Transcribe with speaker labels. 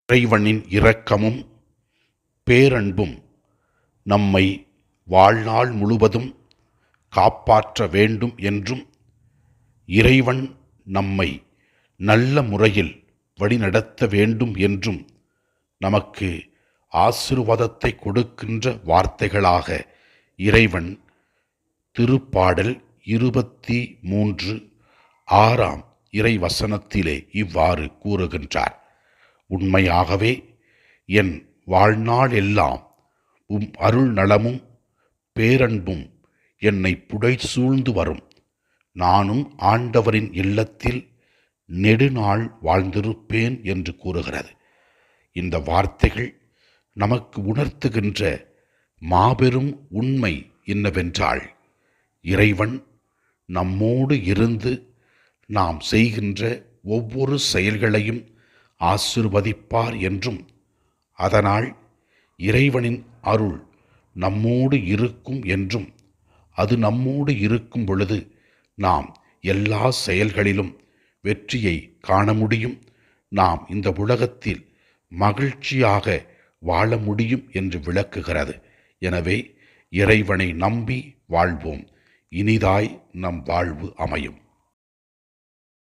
Speaker 1: இறைவனின் இரக்கமும் பேரன்பும் நம்மை வாழ்நாள் முழுவதும் காப்பாற்ற வேண்டும் என்றும், இறைவன் நம்மை நல்ல முறையில் வழிநடத்த வேண்டும் என்றும் நமக்கு ஆசீர்வாதத்தை கொடுக்கின்ற வார்த்தைகளாக இறைவன் திருப்பாடல் 23:6 இறைவசனத்திலே இவ்வாறு கூறுகின்றார். உண்மையாகவே என் வாழ்நாள் எல்லாம் உம் அருள் நலமும் பேரன்பும் என்னை புடைசூழ்ந்து வரும். நானும் ஆண்டவரின் இல்லத்தில் நெடுநாள் வாழ்ந்திருப்பேன் என்று கூறுகிறது. இந்த வார்த்தைகள் நமக்கு உணர்த்துகின்ற மாபெரும் உண்மை என்னவென்றால், இறைவன் நம்மோடு இருந்து நாம் செய்கின்ற ஒவ்வொரு செயல்களையும் ஆசீர்வதிப்பார் என்றும், அதனால் இறைவனின் அருள் நம்மோடு இருக்கும் என்றும், அது நம்மோடு இருக்கும் பொழுது நாம் எல்லா செயல்களிலும் வெற்றியை காண முடியும், நாம் இந்த உலகத்தில் மகிழ்ச்சியாக வாழ முடியும் என்று விளக்குகிறது. எனவே இறைவனை நம்பி வாழ்வோம். இனிதாய் நம் வாழ்வு அமையும்.